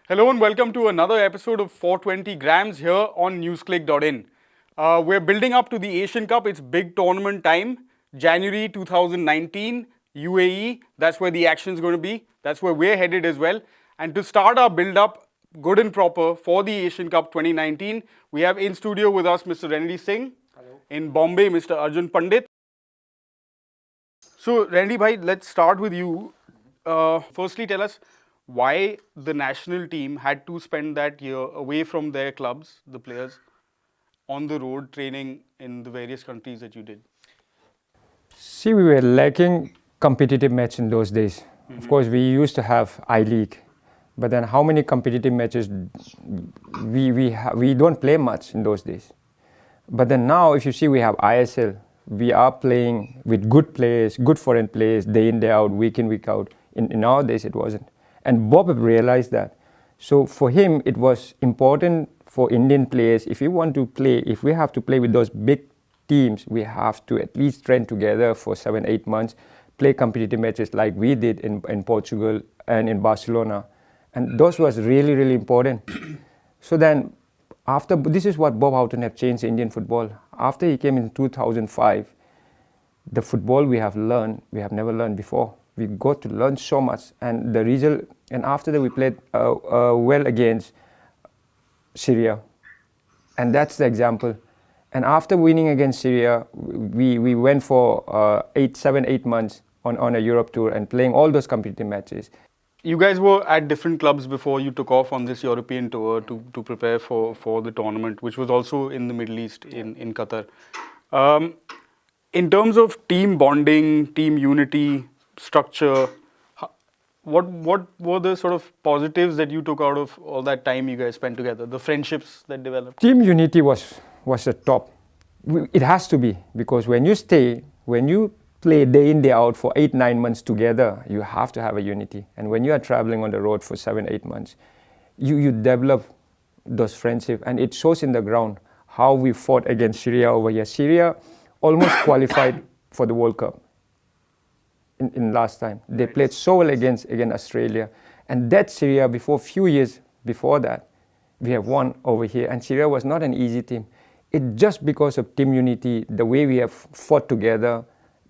Hello and welcome to another episode of 420 Grams here on newsclick.in. We're building up to the Asian Cup. It's big tournament time. January 2019, UAE. That's where the action is going to be. That's where we're headed as well. And to start our build-up, good and proper, for the Asian Cup 2019, we have in studio with us Mr. Renedy Singh. Hello. In Bombay, Mr. Arjun Pandit. So, Renedy bhai, let's start with you. Firstly, tell us why the national team had to spend that year away from their clubs, the players, on the road training in the various countries that you did. See, we were lacking competitive match in those days. Mm-hmm. Of course, we used to have I-League, but then how many competitive matches we don't play much in those days. But then now, if you see, we have ISL. We are playing with good players, good foreign players, day in, day out, week in, week out. In our days, it wasn't. And Bob realized that. So for him, it was important for Indian players, if we want to play, if we have to play with those big teams, we have to at least train together for 7-8 months, play competitive matches like we did in Portugal and in Barcelona. And those was really, really important. So then, this is what Bob Houghton have changed Indian football. After he came in 2005, the football we have learned, we have never learned before. We got to learn so much, and the result. And after that, we played well against Syria, and that's the example. And after winning against Syria, we went for 7-8 months on a Europe tour and playing all those competitive matches. You guys were at different clubs before you took off on this European tour to prepare for the tournament, which was also in the Middle East, in Qatar. In terms of team bonding, team unity, structure, what were the sort of positives that you took out of all that time you guys spent together, the friendships that developed? Team unity was the top. It has to be, because when you play day in, day out for 8-9 months together, you have to have a unity. And when you are traveling on the road for 7-8 months, you develop those friendships, and it shows in the ground how we fought against Syria over here. Syria almost qualified for the World Cup. In last time, they played so well against Australia, and that Syria, few years before that, we have won over here, and Syria was not an easy team. It just because of team unity, the way we have fought together,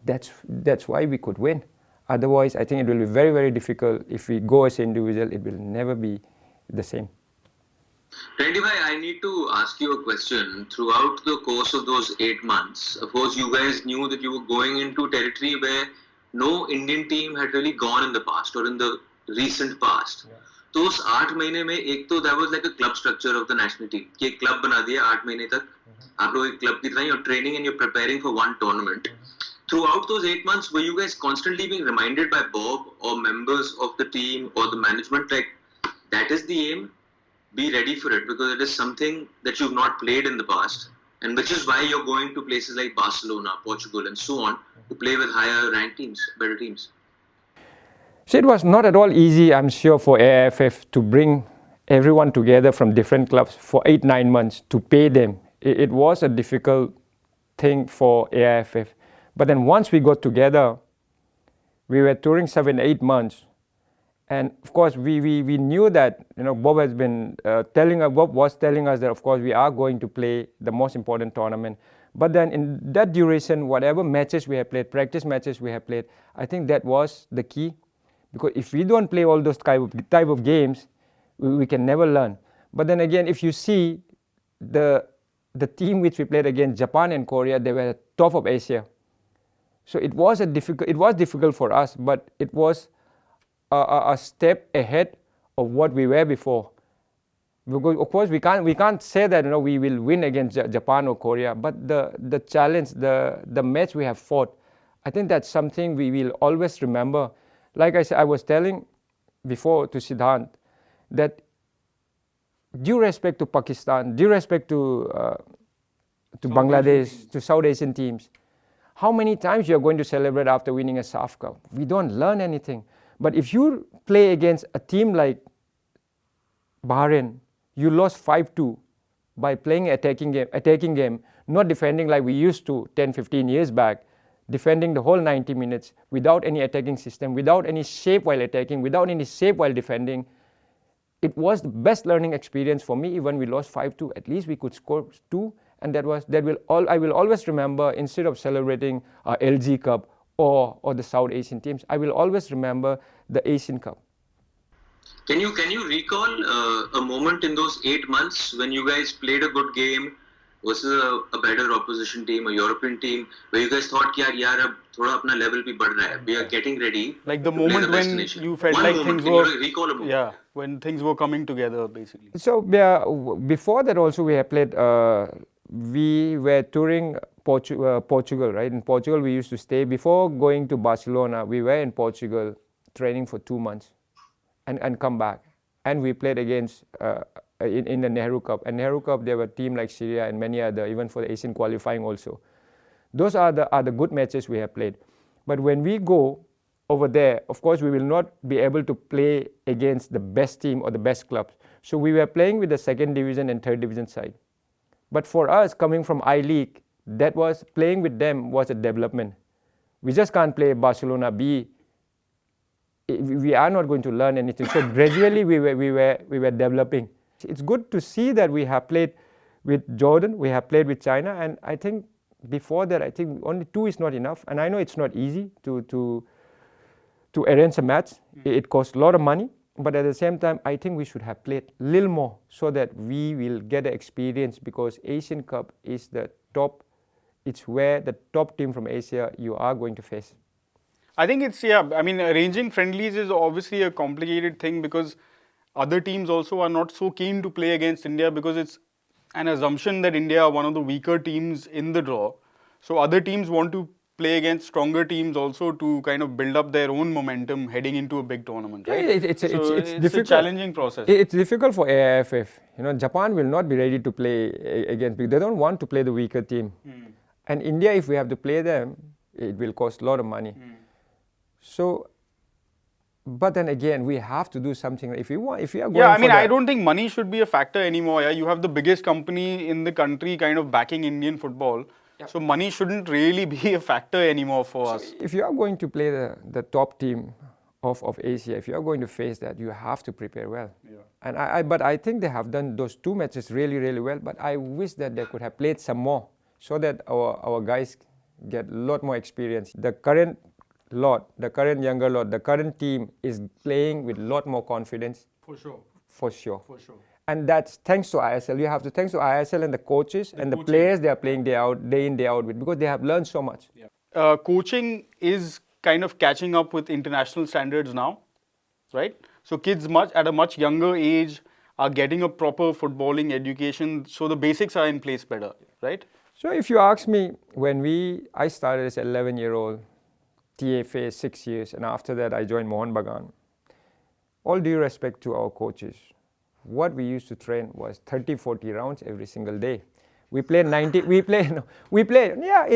that's why we could win. Otherwise, I think it will be very, very difficult. If we go as an individual, it will never be the same. Renedy bhai, I need to ask you a question. Throughout the course of those 8 months, of course, you guys knew that you were going into territory where no Indian team had really gone in the past or in the recent past. Yeah. तो उस 8 महीने में एक तो that was like a club structure of the national team कि एक club बना दिया 8 महीने तक आप लोग एक club की तरह you're training and you're preparing for one tournament. Throughout those 8 months, were you guys constantly being reminded by Bob or members of the team or the management like that is the aim, be ready for it because it is something that you've not played in the past, and which is why you're going to places like Barcelona, Portugal and so on to play with higher ranked teams, better teams? So it was not at all easy, I'm sure, for AFF to bring everyone together from different clubs for 8-9 months to pay them. It was a difficult thing for AFF. But then once we got together, we were touring 7-8 months. And of course, we knew that, Bob has been Bob was telling us that, of course, we are going to play the most important tournament. But then in that duration, whatever matches we have played, practice matches we have played, I think that was the key. Because if we don't play all those type of games, we can never learn. But then again, if you see the team which we played against, Japan and Korea, they were top of Asia. So it was difficult for us, but it was a step ahead of what we were before. Because of course we can't say that we will win against Japan or Korea, but the challenge, the match we have fought, I think that's something we will always remember. Like I said, I was telling before to Siddhanth that due respect to Pakistan, due respect to Bangladesh, to South Asian teams, how many times you are going to celebrate after winning a SAF Cup? We don't learn anything. But if you play against a team like Bahrain, you lost 5-2 by playing attacking game, not defending like we used to 10-15 years back, defending the whole 90 minutes without any attacking system, without any shape while attacking, without any shape while defending. it was the best learning experience for me. Even we lost 5-2, at least we could score 2, and I will always remember, instead of celebrating LG Cup or the South Asian teams, I will always remember the Asian Cup. Can you recall a moment in those 8 months when you guys played a good game versus a better opposition team, a European team, where you guys thought, yaar, ab thoda apna level bhi बढ़ रहा है, we are getting ready. Like the to play moment the when destination. you felt One like moment, things can were, you recall a moment? yeah, when things were coming together, basically. So before that also we have played, we were touring Portugal, right? In Portugal we used to stay. Before going to Barcelona, we were in Portugal training for 2 months and come back. And we played against, in the Nehru Cup. And Nehru Cup, there were teams like Syria and many other, even for the Asian qualifying also. Those are the good matches we have played. But when we go over there, of course, we will not be able to play against the best team or the best clubs. So we were playing with the 2nd division and 3rd division side. But for us, coming from I-League, that was playing with them was a development. We just can't play Barcelona B. We are not going to learn anything. So gradually we were developing. It's good to see that we have played with Jordan, we have played with China, and I think before that, I think only 2 is not enough. And I know it's not easy to arrange a match. It costs a lot of money, but at the same time, I think we should have played a little more so that we will get the experience, because Asian Cup is the top. It's where the top team from Asia you are going to face. I think it's, yeah, I mean, arranging friendlies is obviously a complicated thing, because other teams also are not so keen to play against India, because it's an assumption that India are one of the weaker teams in the draw. So other teams want to play against stronger teams also to kind of build up their own momentum heading into a big tournament, right? It's difficult. A challenging process. It's difficult for AIFF. Japan will not be ready to play against, because they don't want to play the weaker team. And India, if we have to play them, it will cost a lot of money. So, but then again, we have to do something. If you are going, yeah, I mean, I don't think money should be a factor anymore. Yeah, you have the biggest company in the country kind of backing Indian football. Yeah. So money shouldn't really be a factor anymore for us. If you are going to play the top team of Asia, if you are going to face that, you have to prepare well. Yeah. And but I think they have done those 2 matches really, really well. But I wish that they could have played some more, so that our guys get a lot more experience. The current younger lot, the current team is playing with a lot more confidence. For sure. For sure. For sure. And that's thanks to ISL. You have to thanks to ISL and the coaches and the players they are playing day in, day out with, because they have learned so much. Yeah. Coaching is kind of catching up with international standards now, right? So kids at a much younger age are getting a proper footballing education, so the basics are in place better, right? So if you ask me, when I started as an 11-year-old, TFA 6 years, and after that I joined Mohun Bagan. All due respect to our coaches, what we used to train was 30-40 rounds every single day. We play 90.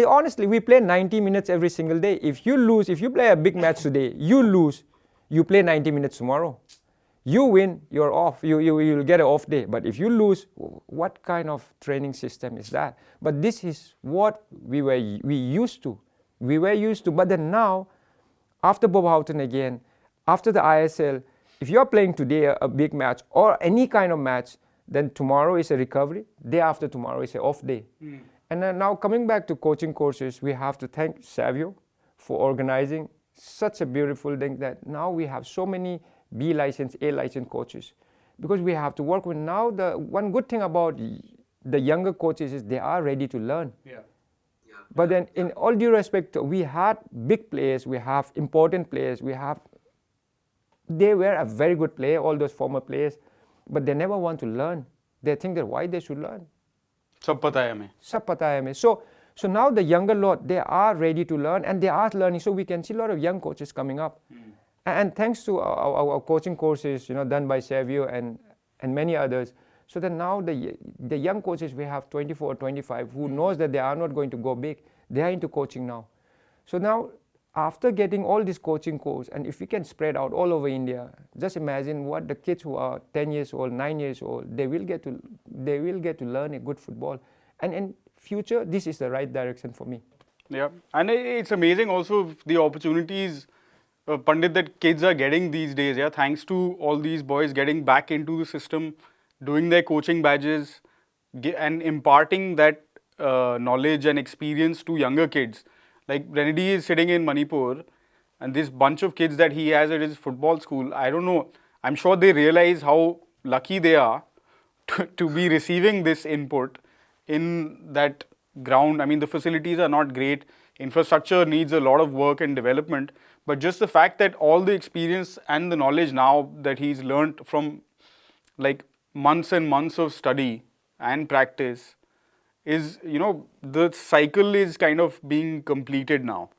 Honestly, we play 90 minutes every single day. If you play a big match today, you lose, you play 90 minutes tomorrow. You win, you're off. You'll get an off day. But if you lose, what kind of training system is that? But this is what we used to. But then now, after Bob Houghton again, after the ISL, if you're playing today a big match or any kind of match, then tomorrow is a recovery, day after tomorrow is an off day. And then now coming back to coaching courses, we have to thank Savio for organizing such a beautiful thing, that now we have so many B license, A license coaches, because we have to work with. Now the one good thing about the younger coaches is they are ready to learn. Yeah. But then in all due respect, we had big players, we have important players, they were a very good player, all those former players, but they never want to learn. They think that why they should learn. Sab pata hai hame. Sab pata hai hame. So now the younger lot, they are ready to learn and they are learning. So we can see a lot of young coaches coming up. And thanks to our coaching courses, done by Savio and many others, so that now the young coaches, we have 24, 25, who knows that they are not going to go big. They are into coaching now. So now, after getting all this coaching course, and if we can spread out all over India, just imagine what the kids who are 10 years old, 9 years old, they will get to learn a good football. And in future, this is the right direction for me. Yeah, and it's amazing also the opportunities Pandit, that kids are getting these days, yeah, thanks to all these boys getting back into the system, doing their coaching badges, and imparting that knowledge and experience to younger kids. Like Renedy is sitting in Manipur, and this bunch of kids that he has at his football school, I don't know, I'm sure they realize how lucky they are to be receiving this input in that ground. I mean, the facilities are not great. Infrastructure needs a lot of work and development. But just the fact that all the experience and the knowledge now that he's learned from like months and months of study and practice is, the cycle is kind of being completed now.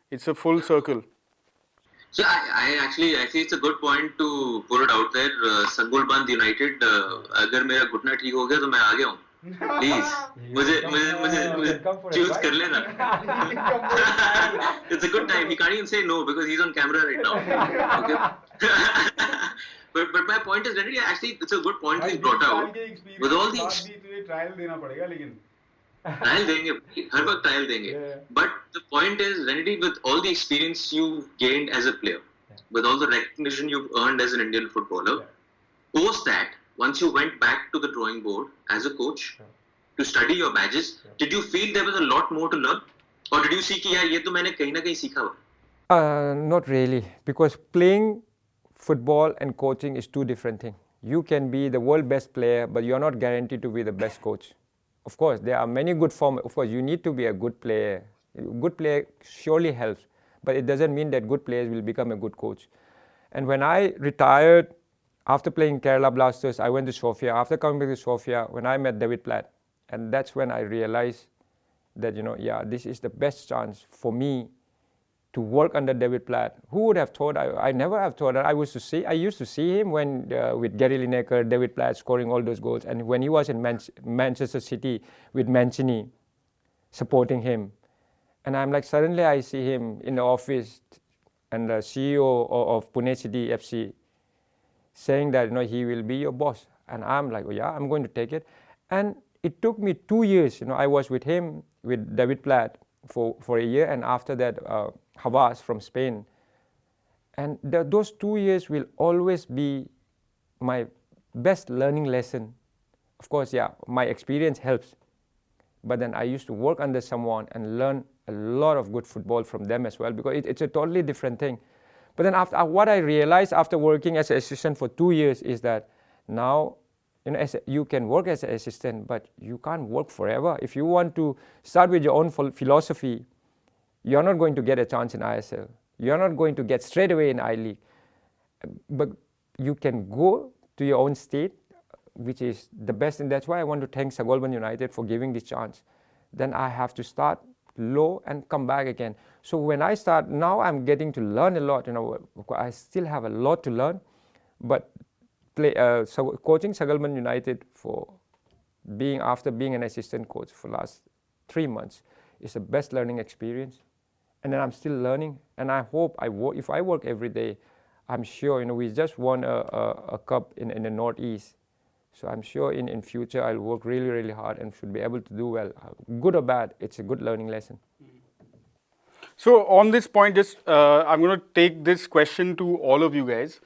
It's a full circle. So I actually it's a good point to put it out there. Sangulband United, अगर मेरा घुटना ठीक हो गया तो मैं आ गया हूँ. Please, मुझे choose कर लेना. It's a good time. He can't even say no because he's on camera right now. Okay. but my point is, Renedy, actually, it's a good point he's brought out. With all these trial देना पड़ेगा लेकिन trial देंगे, हर वक्त trial देंगे. But the point is, Renedy, with all the experience you gained as a player, with all the recognition you've earned as an Indian footballer, post that, once you went back to the drawing board as a coach to study your badges, did you feel there was a lot more to learn? Or did you see कि यार ये तो मैंने कहीं ना कहीं सीखा हुआ? Not really, because playing football and coaching is two different things. You can be the world best player, but you're not guaranteed to be the best coach. Of course, there are many good forms. Of course, you need to be a good player. Good player surely helps, but it doesn't mean that good players will become a good coach. And when I retired after playing Kerala Blasters, I went to Sofia. After coming back to Sofia, when I met David Platt, and that's when I realized that, this is the best chance for me to work under David Platt. Who would have thought? I never have thought that. I used to see him when with Gary Lineker, David Platt scoring all those goals, and when he was in Manchester City with Mancini supporting him, and I'm like, suddenly I see him in the office and the CEO of Pune City FC saying that he will be your boss, and I'm like, I'm going to take it. And it took me 2 years. I was with him, with David Platt for a year, and after that Havas from Spain, and those 2 years will always be my best learning lesson. Of course, my experience helps, but then I used to work under someone and learn a lot of good football from them as well, because it's a totally different thing. But then after what I realized after working as an assistant for 2 years is that now you can work as an assistant, but you can't work forever. If you want to start with your own philosophy, you're not going to get a chance in ISL. You're not going to get straight away in I-League. But you can go to your own state, which is the best. And that's why I want to thank Sangolban United for giving this chance. Then I have to start low and come back again. So when I start, now I'm getting to learn a lot. I still have a lot to learn. But coaching Sangolban United after being an assistant coach for the last 3 months is the best learning experience. And then I'm still learning, and I hope if I work every day, I'm sure, we just won a cup in the Northeast. So I'm sure in future I'll work really, really hard and should be able to do well. Good or bad, it's a good learning lesson. So on this point, I'm going to take this question to all of you guys.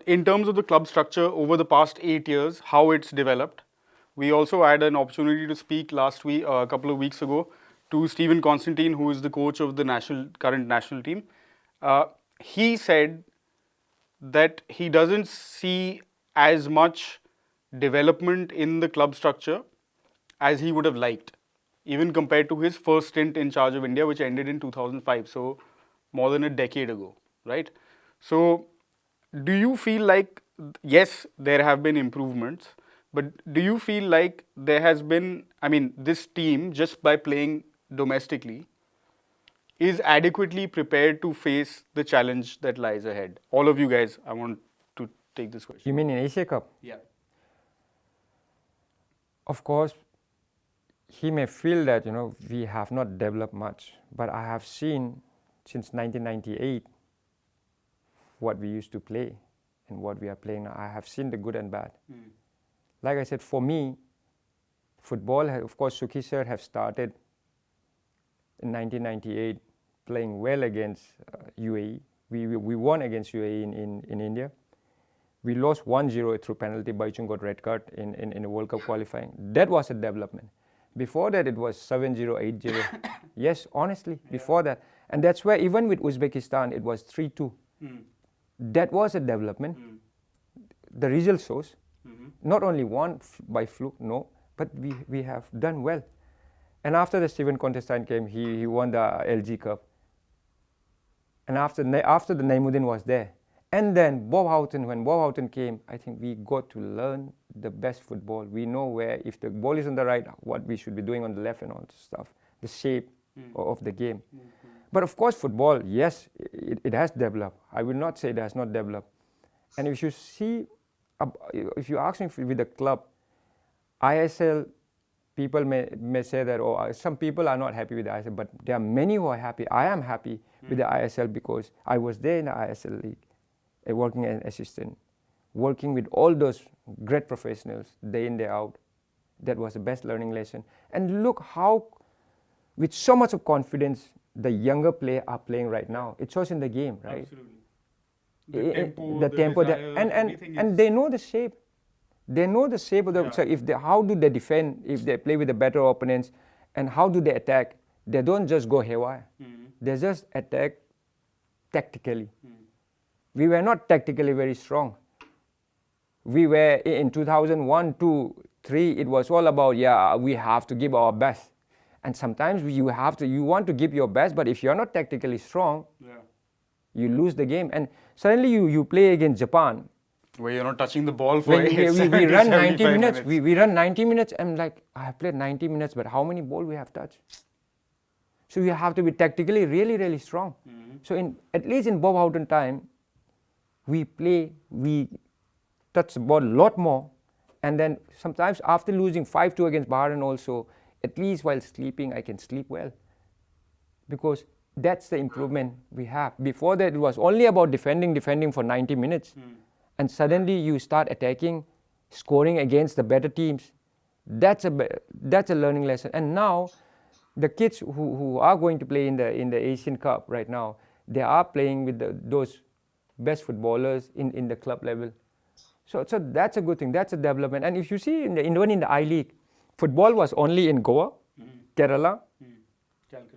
In terms of the club structure over the past 8 years, how it's developed. We also had an opportunity to speak last week, a couple of weeks ago, to Stephen Constantine, who is the coach of the current national team. He said that he doesn't see as much development in the club structure as he would have liked, even compared to his first stint in charge of India, which ended in 2005, so more than a decade ago, right? So do you feel like, yes, there have been improvements, but do you feel like there has been, this team, just by playing domestically, is adequately prepared to face the challenge that lies ahead? All of you guys, I want to take this question. You mean in Asia Cup? Yeah. Of course, he may feel that, we have not developed much, but I have seen since 1998 what we used to play and what we are playing now. I have seen the good and bad. Like I said, for me, football, of course, Suki sir have started in 1998 playing well against UAE, We won against UAE in India. We lost 1-0 through penalty. Arjun got red card in the World Cup qualifying. That was a development. Before that, it was 7-0, 8-0. Yes, honestly, before that. And that's where even with Uzbekistan, it was 3-2. That was a development. The result shows. Not only won by fluke, no, but we have done well. And after the Steven Contestine came, he won the LG Cup. And after the Naimuddin was there. And then Bob Houghton, when Bob Houghton came, I think we got to learn the best football. We know where, if the ball is on the right, what we should be doing on the left and all this stuff. The shape of the game. But of course, football, yes, it has developed. I will not say it has not developed. And if you see, if you ask me with the club, ISL, people may say that, oh, some people are not happy with the ISL, but there are many who are happy. I am happy with the ISL because I was there in the ISL league, working as an assistant, working with all those great professionals day in, day out. That was the best learning lesson. And look how, with so much of confidence, the younger players are playing right now. It shows in the game, right? Absolutely. The tempo, desire, and they know the shape. They know the shape of the. So how do they defend if they play with the better opponents, and how do they attack? They don't just go haywire. They just attack tactically. We were not tactically very strong. We were in 2001, 2, 3. It was all about we have to give our best, and sometimes you want to give your best, but if you're not tactically strong, you lose the game. And suddenly you play against Japan, where you're not touching the ball for we run 90 minutes. We run 90 minutes. I'm like, I have played 90 minutes, but how many balls we have touched? So you have to be tactically really, really strong. So at least in Bob Houghton time, we touch the ball a lot more. And then sometimes after losing 5-2 against Bahrain also, at least while sleeping, I can sleep well. Because that's the improvement we have. Before that, it was only about defending for 90 minutes. And suddenly you start attacking, scoring against the better teams. That's a learning lesson. And now, the kids who are going to play in the Asian Cup right now, they are playing with those best footballers in the club level. So that's a good thing. That's a development. And if you see even in the I-League, football was only in Goa, Kerala,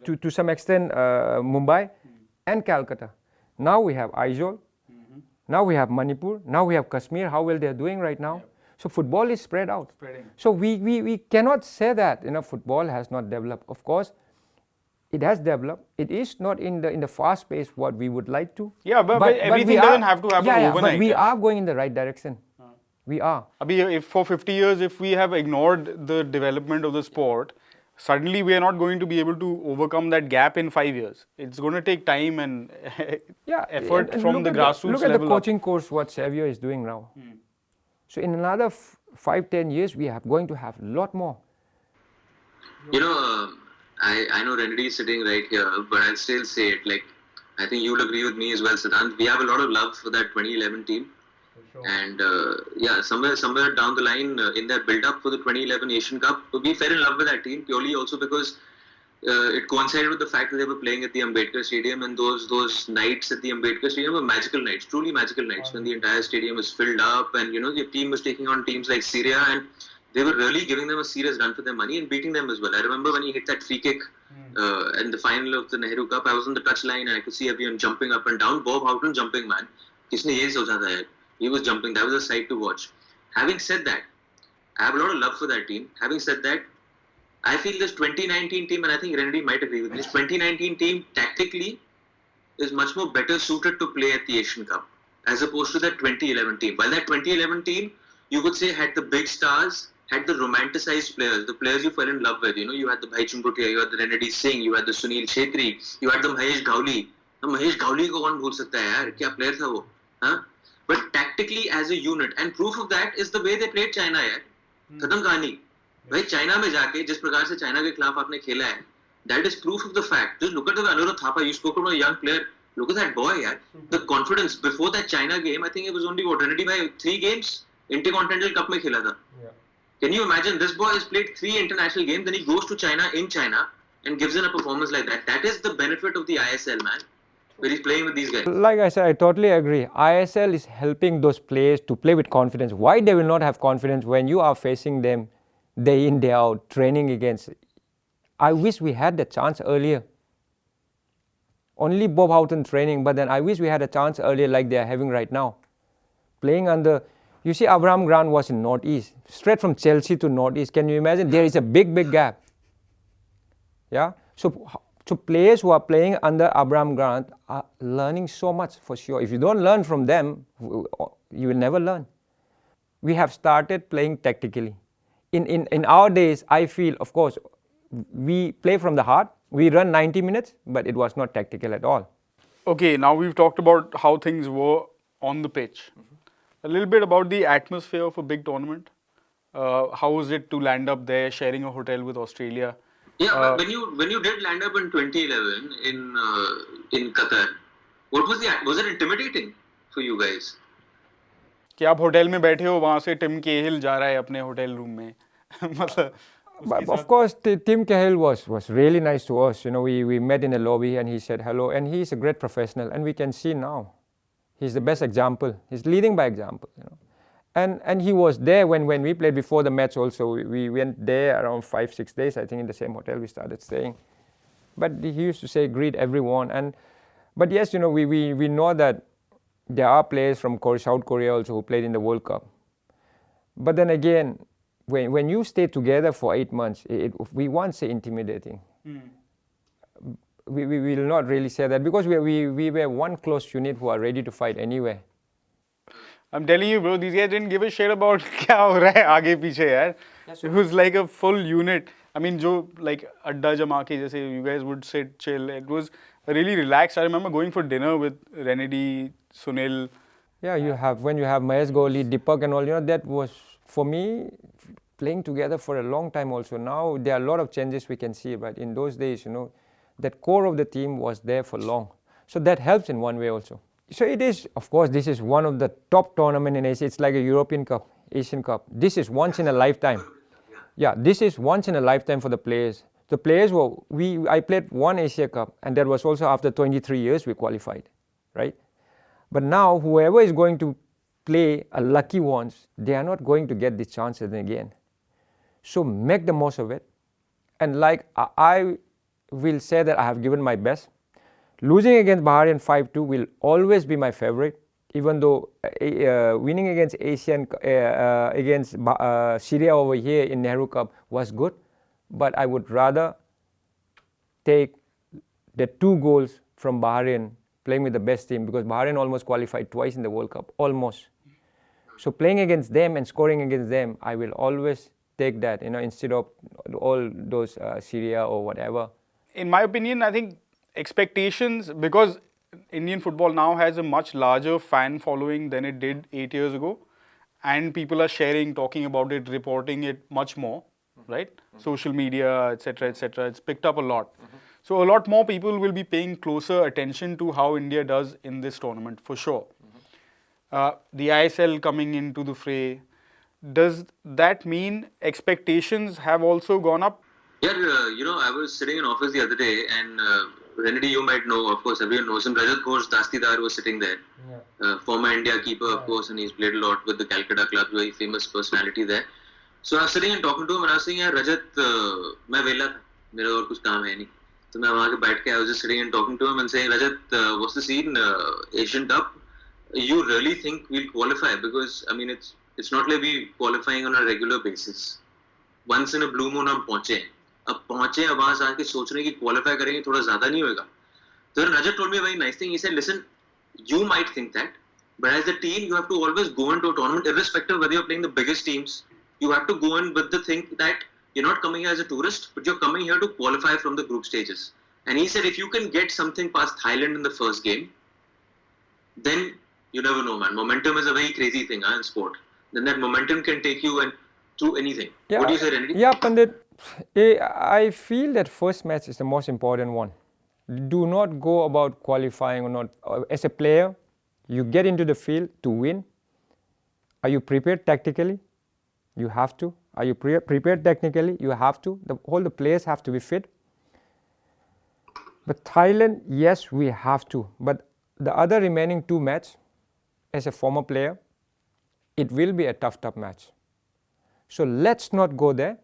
to some extent Mumbai, and Calcutta. Now we have Aizawl. Now we have Manipur. Now we have Kashmir. How well they are doing right now. So football is spread out. So we cannot say that football has not developed. Of course, it has developed. It is not in the fast pace what we would like to. Yeah, but everything doesn't have to happen overnight. But we are going in the right direction. We are. If for 50 years, if we have ignored the development of the sport, suddenly we are not going to be able to overcome that gap in 5 years. It's going to take time and effort and from the grassroots level. Look at the coaching course what Xavier is doing now. So in another 5-10 years, we are going to have a lot more. I know Renedy is sitting right here, but I'll still say it. Like, I think you'll agree with me as well, Siddhanth. We have a lot of love for that 2011 team. Sure. And somewhere down the line in that build-up for the 2011 Asian Cup, we fell in love with that team purely also because it coincided with the fact that they were playing at the Ambedkar Stadium, and those nights at the Ambedkar Stadium were magical nights, truly magical nights, when the entire stadium was filled up and your team was taking on teams like Syria, and they were really giving them a serious run for their money and beating them as well. I remember when he hit that free kick in the final of the Nehru Cup, I was on the touchline and I could see everyone jumping up and down. Bob Houghton jumping, man. Kisne ye socha tha yaar? He was jumping. That was a sight to watch. Having said that, I have a lot of love for that team. Having said that, I feel this 2019 team, and I think Renedy might agree with me, this 2019 team tactically is much more better suited to play at the Asian Cup as opposed to that 2011 team. While that 2011 team, you could say, had the big stars, had the romanticized players, the players you fell in love with. You had the Bhai Chungutia, you had the Renedy Singh, you had the Sunil Chhetri, you had the Mahesh Ghauli. Now, Mahesh Ghauli ko kaun bhul sakta hai yaar? Kya player tha wo? Huh? But tactically as a unit, and proof of that is the way they played China yaar. Khatam kahani. भाई China में जाके जिस प्रकार से China के खिलाफ आपने खेला है, that is proof of the fact. Just look at the Anurag Thapa. You spoke about a young player. Look at that boy, yaar. The confidence before that China game. I think it was only Renedy by 3 games Intercontinental Cup में खेला था. Can you imagine? This boy has played 3 international games, then he goes to China in China and gives in a performance like that. That is the benefit of the ISL, man. where he's playing with these guys. Like I said, I totally agree. ISL is helping those players to play with confidence. Why they will not have confidence when you are facing them day in, day out, training against? I wish we had the chance earlier. Only Bob Houghton training, but then I wish we had a chance earlier like they are having right now. Playing under, you see, Abraham Grant was in Northeast, straight from Chelsea to Northeast. Can you imagine? There is a big, big gap. Yeah. So players who are playing under Abraham Grant are learning so much for sure. If you don't learn from them, you will never learn. We have started playing tactically. In our days, I feel, of course, we play from the heart. We run 90 minutes, but it was not tactical at all. Okay, now we've talked about how things were on the pitch. A little bit about the atmosphere of a big tournament. How was it to land up there, sharing a hotel with Australia? Yeah, but when you did land up in 2011 in Qatar, what was it intimidating for you guys? कि आप hotel में बैठे हो वहाँ से Tim केहिल जा रहा है अपने होटल रूम में मतलब But of course, Tim Cahill was really nice to us. You know, we met in the lobby and he said hello, and he's a great professional, and we can see now he's the best example. He's leading by example. You know, and he was there when we played before the match. Also, we went there around 5-6 days, I think, in the same hotel we started staying. But he used to say greet everyone, but yes, you know, we know that there are players from South Korea also who played in the World Cup. But then again, when you stay together for 8 months, we won't say intimidating. We will not really say that because we were one close unit who are ready to fight anywhere. I'm telling you, bro, these guys didn't give a shit about क्या हो रहा है आगे पीछे यार. It was like a full unit. I mean, जो like अड्डा जमा के जैसे you guys would sit, chill. It was really relaxed. I remember going for dinner with Renedy, Sunil. Yeah, when you have Mahesh Kohli, Deepak and all, you know, that was, for me, playing together for a long time also. Now, there are a lot of changes we can see, but in those days, you know, that core of the team was there for long. So that helps in one way also. So it is, of course, this is one of the top tournaments in Asia. It's like a European Cup, Asian Cup. This is once in a lifetime. Yeah, this is once in a lifetime for the players. The players I played one Asia Cup, and that was also after 23 years we qualified, right? But now, whoever is going to play a lucky ones, they are not going to get this chance again. So make the most of it. And like I will say that I have given my best. Losing against Bahrain 5-2 will always be my favorite, even though winning against Syria over here in Nehru Cup was good. But I would rather take the 2 goals from Bahrain playing with the best team, because Bahrain almost qualified twice in the World Cup, almost. So playing against them and scoring against them, I will always take that, you know, instead of all those Syria or whatever. In my opinion, I think expectations, because Indian football now has a much larger fan following than it did 8 years ago, and people are sharing, talking about it, reporting it much more, right? Social media, etc., etc. It's picked up a lot. So a lot more people will be paying closer attention to how India does in this tournament, for sure. The ISL coming into the fray, does that mean expectations have also gone up? Yeah, you know, I was sitting in office the other day, and Renedy, you might know, of course, everyone knows him. Rajat Ghosh Dastidar was sitting there. Former India keeper, of course, and he's played a lot with the Calcutta club, very famous personality there. So I was sitting and talking to him, and I was saying, "Yeah, Rajat, मैं वेला था, मेरा और कुछ काम है नहीं." तो मैं वहाँ के बैठ के, I was just sitting and talking to him and saying, "Rajat, what's the scene? Asian Cup? You really think we'll qualify? Because I mean, it's not like we qualifying on a regular basis. Once in a blue moon हम पहुँचे, अब पहुँचे, अब वहाँ से आके सोच रहे हैं कि qualify करेंगे, थोड़ा ज़्यादा नहीं होएगा." So Rajat told me a very nice thing. He said, "Listen, you might think that, but as a team, you have to always go into a tournament, irrespective whether you're playing the biggest teams. You have to go in with the thing that you're not coming here as a tourist, but you're coming here to qualify from the group stages." And he said, if you can get something past Thailand in the first game, then you never know, man. Momentum is a very crazy thing in sport. Then that momentum can take you and through anything. Yeah, what do you say, Renedy? Yeah, Pandit. I feel that first match is the most important one. Do not go about qualifying or not. As a player, you get into the field to win. Are you prepared tactically? You have to. Are you prepared technically? You have to. All the players have to be fit. But Thailand, yes, we have to. But the other remaining 2 matches, as a former player, it will be a tough match. So let's not go there.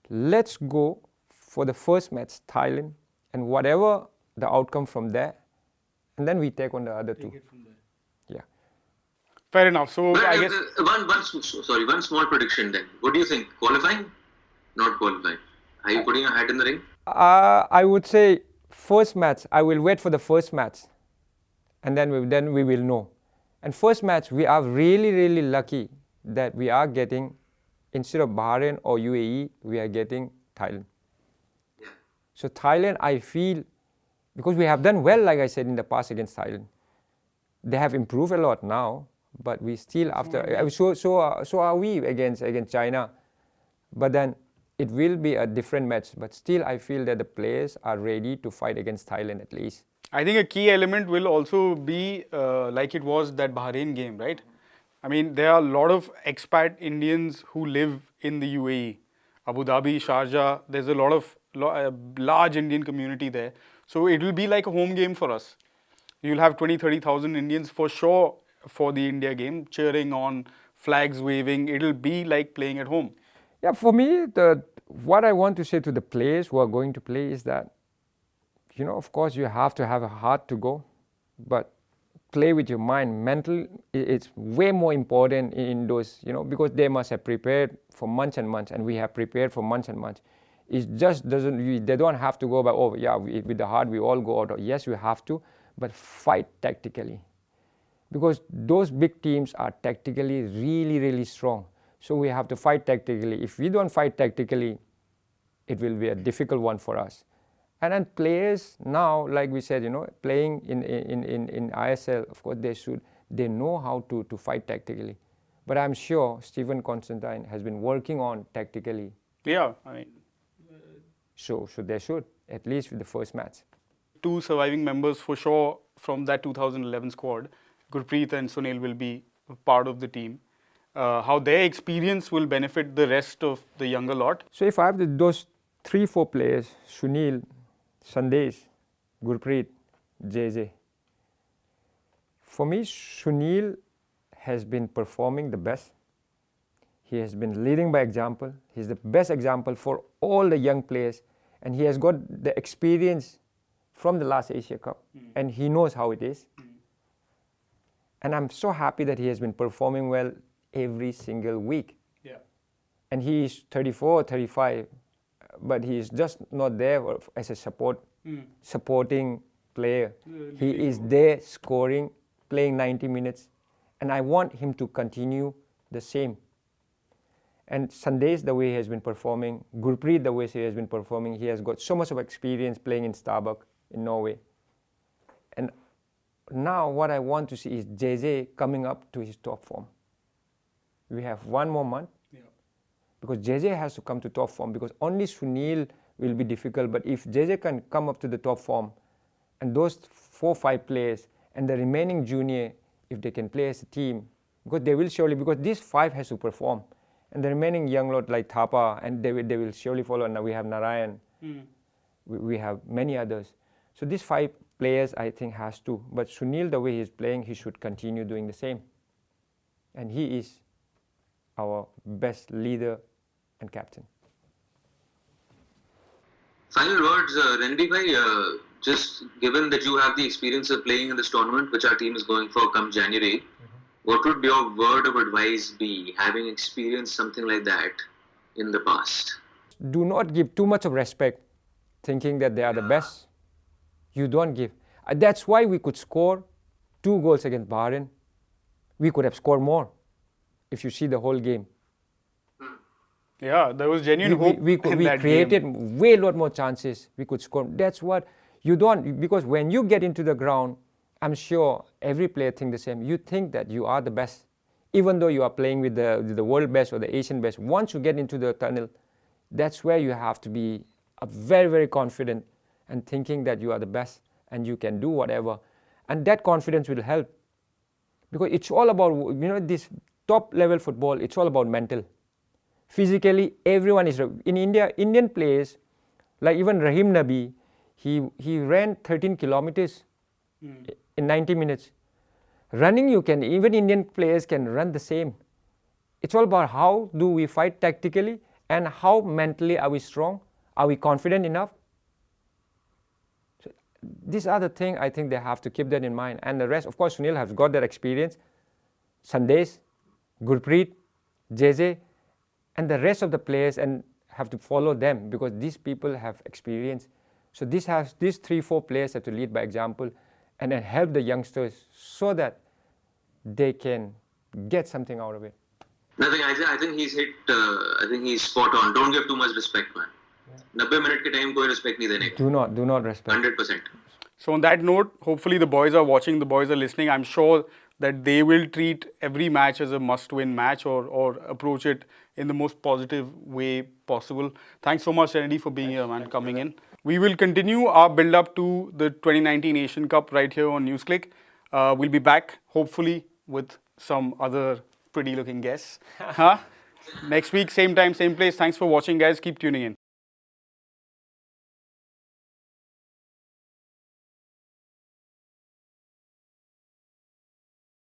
Let's go for the first match, Thailand, and whatever the outcome from there, and then we take on the other 2. Take it from there. Yeah. Fair enough. So But I guess one small prediction then. What do you think? Qualifying? Not qualifying. Are you putting your hat in the ring? I would say first match, I will wait for the first match, and then we will know. And first match, we are really, really lucky that we are getting, instead of Bahrain or UAE, we are getting Thailand. Yeah. So Thailand, I feel, because we have done well, like I said, in the past against Thailand. They have improved a lot now, but we still after, so are we against China. But then it will be a different match. But still, I feel that the players are ready to fight against Thailand at least. I think a key element will also be like it was that Bahrain game, right? I mean, there are a lot of expat Indians who live in the UAE, Abu Dhabi, Sharjah. There's a lot of large Indian community there. So it will be like a home game for us. You'll have 20,000-30,000 Indians for sure for the India game, cheering on, flags waving. It'll be like playing at home. Yeah, for me, what I want to say to the players who are going to play is that, of course, you have to have a heart to go, but play with your mind. Mental, it's way more important in those, because they must have prepared for months and months, and we have prepared for months and months. It just doesn't, they don't have to go by, with the heart, we all go out. Yes, we have to, but fight tactically. Because those big teams are tactically really, really strong. So we have to fight tactically. If we don't fight tactically, it will be a difficult one for us. And then players now, like we said, playing in ISL, of course they know how to fight tactically. But I'm sure Stephen Constantine has been working on tactically. Yeah, I mean. So they should, at least with the first match. 2 surviving members for sure from that 2011 squad, Gurpreet and Sunil, will be part of the team. How their experience will benefit the rest of the younger lot. So if I have those 3-4 players, Sunil, Sandesh, Gurpreet, JJ. For me, Sunil has been performing the best. He has been leading by example. He's the best example for all the young players. And he has got the experience from the last Asia Cup. And he knows how it is. And I'm so happy that he has been performing well every single week. Yeah. And he is 34, 35. But he is just not there as a supporting player. He is there scoring, playing 90 minutes. And I want him to continue the same. And Sandesh, the way he has been performing, Gurpreet, the way he has been performing, he has got so much of experience playing in Starbuck in Norway. And now what I want to see is JJ coming up to his top form. We have 1 more month. Because JJ has to come to top form, because only Sunil will be difficult. But if JJ can come up to the top form, and those 4-5 players and the remaining junior, if they can play as a team, because they will surely, because these 5 has to perform, and the remaining young lot like Thapa, and they will surely follow. Now we have Narayan, we have many others. So these 5 players, I think, has to. But Sunil, the way he is playing, he should continue doing the same. And he is our best leader and captain. Final words, Renedy bhai, just given that you have the experience of playing in this tournament, which our team is going for come January, what would your word of advice be, having experienced something like that in the past? Do not give too much of respect, thinking that they are the best. You don't give. That's why we could score 2 goals against Bahrain. We could have scored more if you see the whole game. Yeah, there was genuine hope. We created way lot more chances. We could score. That's what you don't, because when you get into the ground, I'm sure every player thinks the same. You think that you are the best, even though you are playing with the world best or the Asian best. Once you get into the tunnel, that's where you have to be very, very confident and thinking that you are the best and you can do whatever. And that confidence will help, because it's all about, this top level football, it's all about mental. Physically, everyone is, in India, Indian players, like even Rahim Nabi, he ran 13 kilometers in 90 minutes. Running, you can, even Indian players can run the same. It's all about how do we fight tactically and how mentally are we strong? Are we confident enough? So these are the things I think they have to keep that in mind. And the rest, of course, Sunil has got that experience. Sandesh, Gurpreet, JJ, and the rest of the players and have to follow them because these people have experience. So these 3-4 players have to lead by example and then help the youngsters so that they can get something out of it. Nothing. I think he's hit. I think he's spot on. Don't give too much respect, man. 90 minute के time कोई respect नहीं देने का. Do not respect. 100%. So on that note, hopefully the boys are watching, the boys are listening. I'm sure that they will treat every match as a must-win match or approach it in the most positive way possible. Thanks so much, Renedy, for being here, man, coming in. We will continue our build-up to the 2019 Asian Cup right here on NewsClick. We'll be back, hopefully, with some other pretty-looking guests. Next week, same time, same place. Thanks for watching, guys. Keep tuning in.